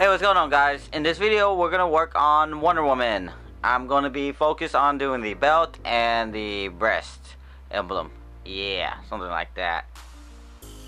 Hey, what's going on, guys? In this video, we're gonna work on Wonder Woman. I'm gonna be focused on doing the belt and the breast emblem. Yeah, something like that.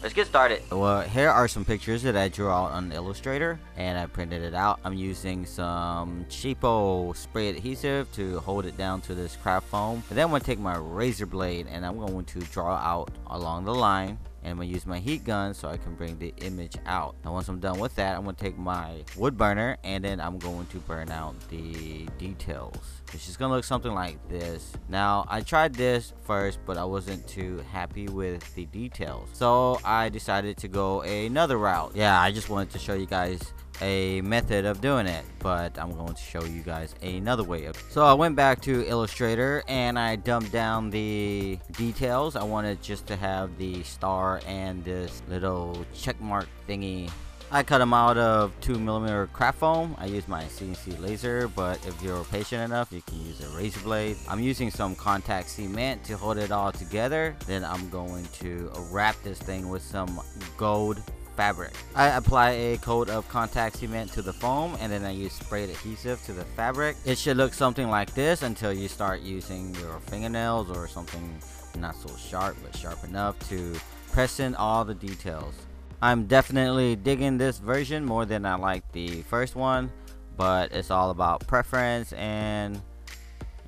Let's get started. Well, here are some pictures that I drew out on Illustrator, and I printed it out. I'm using some cheapo spray adhesive to hold it down to this craft foam. And then I'm gonna take my razor blade and I'm going to draw out along the line. And I'm going to use my heat gun so I can bring the image out. Now once I'm done with that, I'm going to take my wood burner and then I'm going to burn out the details. It's just going to look something like this. Now I tried this first, but I wasn't too happy with the details, so I decided to go another route. Yeah, I just wanted to show you guys a method of doing it, but I'm going to show you guys another way of. So I went back to Illustrator and I dumped down the details. I wanted just to have the star and this little check mark thingy. I cut them out of 2mm craft foam. I use my CNC laser, but if you're patient enough, you can use a razor blade. I'm using some contact cement to hold it all together. Then I'm going to wrap this thing with some gold fabric. I apply a coat of contact cement to the foam and then I use sprayed adhesive to the fabric. It should look something like this until you start using your fingernails or something not so sharp but sharp enough to press in all the details. I'm definitely digging this version more than I like the first one, but it's all about preference and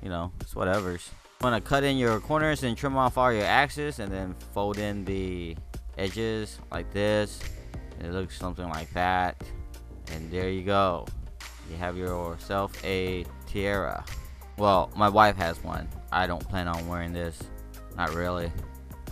you know, it's whatever's. You want to cut in your corners and trim off all your axes and then fold in the edges like this. It looks something like that, and there you go. You have yourself a tiara. Well, my wife has one. I don't plan on wearing this, not really.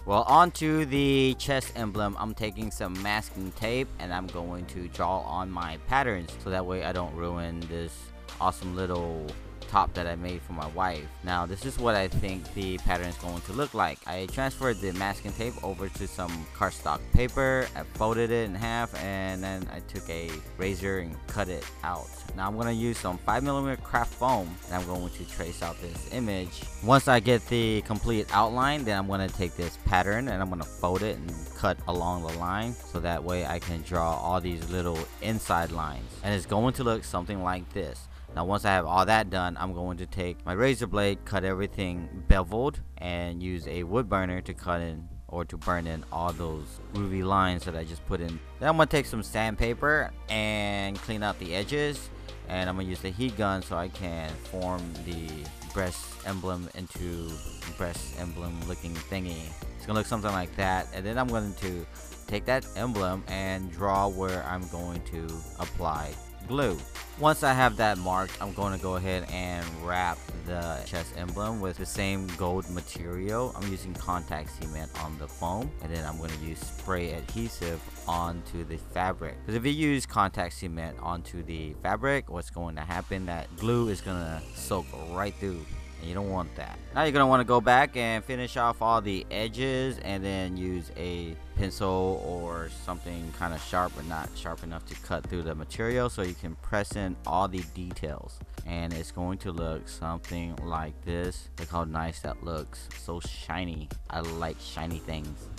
Well, onto the chest emblem. I'm taking some masking tape and I'm going to draw on my patterns so that way I don't ruin this awesome little top that I made for my wife. Now this is what I think the pattern is going to look like. I transferred the masking tape over to some cardstock paper. I folded it in half and then I took a razor and cut it out. Now I'm going to use some 5mm craft foam and I'm going to trace out this image. Once I get the complete outline, then I'm going to take this pattern and I'm going to fold it and cut along the line so that way I can draw all these little inside lines, and it's going to look something like this. Now once I have all that done, I'm going to take my razor blade, cut everything beveled, and use a wood burner to cut in or to burn in all those groovy lines that I just put in. Then I'm going to take some sandpaper and clean out the edges, and I'm going to use the heat gun so I can form the breast emblem into breast emblem looking thingy. It's going to look something like that, and then I'm going to take that emblem and draw where I'm going to apply glue. Once I have that marked, I'm going to go ahead and wrap the chest emblem with the same gold material. I'm using contact cement on the foam, and then I'm going to use spray adhesive onto the fabric. Because if you use contact cement onto the fabric, what's going to happen, that glue is going to soak right through. And you don't want that. Now you're going to want to go back and finish off all the edges and then use a pencil or something kind of sharp but not sharp enough to cut through the material so you can press in all the details. And it's going to look something like this. Look how nice that looks. So shiny. I like shiny things.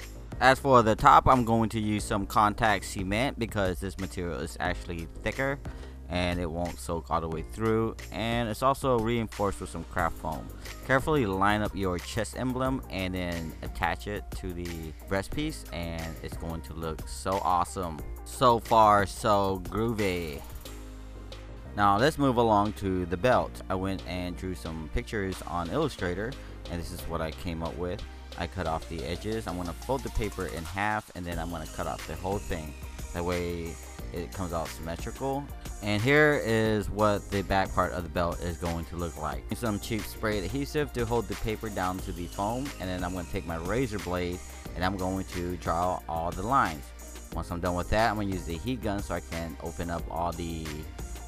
As for the top, I'm going to use some contact cement because this material is actually thicker and it won't soak all the way through, and it's also reinforced with some craft foam. Carefully line up your chest emblem and then attach it to the breast piece, and it's going to look so awesome. So far so groovy. Now let's move along to the belt. I went and drew some pictures on Illustrator, and this is what I came up with. I cut off the edges. I'm going to fold the paper in half and then I'm going to cut off the whole thing. That way it comes out symmetrical. And here is what the back part of the belt is going to look like. Some cheap spray adhesive to hold the paper down to the foam, and then I'm going to take my razor blade and I'm going to draw all the lines. Once I'm done with that, I'm going to use the heat gun so I can open up all the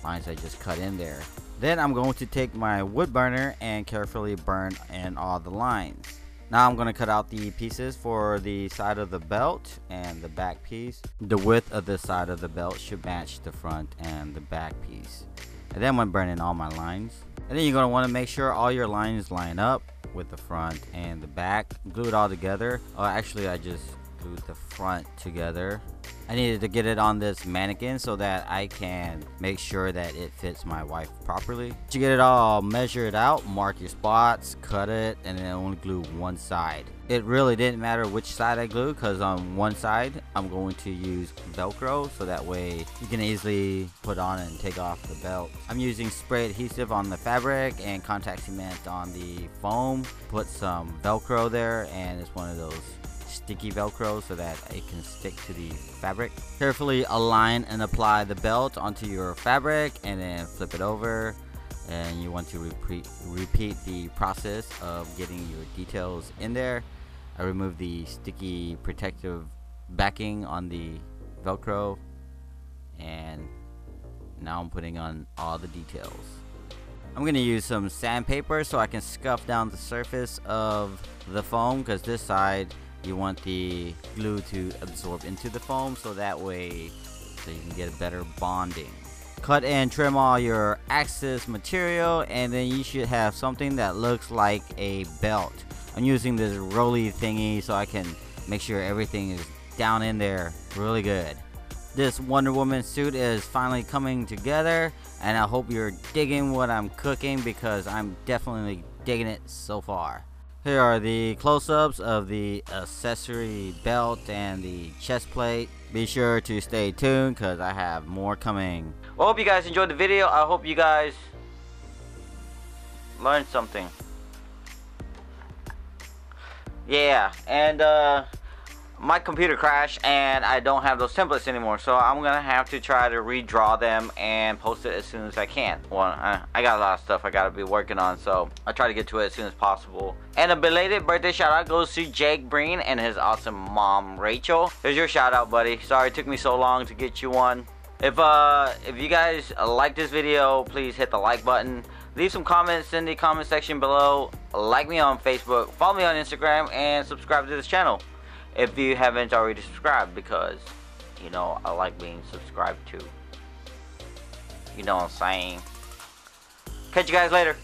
lines I just cut in there. Then I'm going to take my wood burner and carefully burn in all the lines. Now I'm going to cut out the pieces for the side of the belt and the back piece. The width of the side of the belt should match the front and the back piece. And then I'm going to burn in all my lines. And then you're going to want to make sure all your lines line up with the front and the back. Glue it all together. Actually, I just glued the front together. I needed to get it on this mannequin so that I can make sure that it fits my wife properly. To get it all measured out, mark your spots, cut it, and then only glue one side. It really didn't matter which side I glue, because on one side I'm going to use Velcro, so that way you can easily put on and take off the belt. I'm using spray adhesive on the fabric and contact cement on the foam. Put some Velcro there, and it's one of those sticky Velcro so that it can stick to the fabric. Carefully align and apply the belt onto your fabric, and then flip it over, and you want to repeat the process of getting your details in there. I removed the sticky protective backing on the Velcro, and now I'm putting on all the details. I'm gonna use some sandpaper so I can scuff down the surface of the foam, because this side you want the glue to absorb into the foam, so that way so you can get a better bonding. Cut and trim all your access material, and then you should have something that looks like a belt. I'm using this rolly thingy so I can make sure everything is down in there really good. This Wonder Woman suit is finally coming together, and I hope you're digging what I'm cooking, because I'm definitely digging it so far. Here are the close-ups of the accessory belt and the chest plate. Be sure to stay tuned, because I have more coming. Well, I hope you guys enjoyed the video. I hope you guys learned something. Yeah, and my computer crashed and I don't have those templates anymore, so I'm gonna have to try to redraw them and post it as soon as I can. Well, I got a lot of stuff I gotta be working on, so I'll try to get to it as soon as possible. And a belated birthday shout out goes to Jake Breen and his awesome mom Rachel. Here's your shout out, buddy. Sorry it took me so long to get you one. If you guys like this video, please hit the like button. Leave some comments in the comment section below. Like me on Facebook, follow me on Instagram, and subscribe to this channel if you haven't already subscribed, because you know I like being subscribed to. You know what I'm saying. Catch you guys later.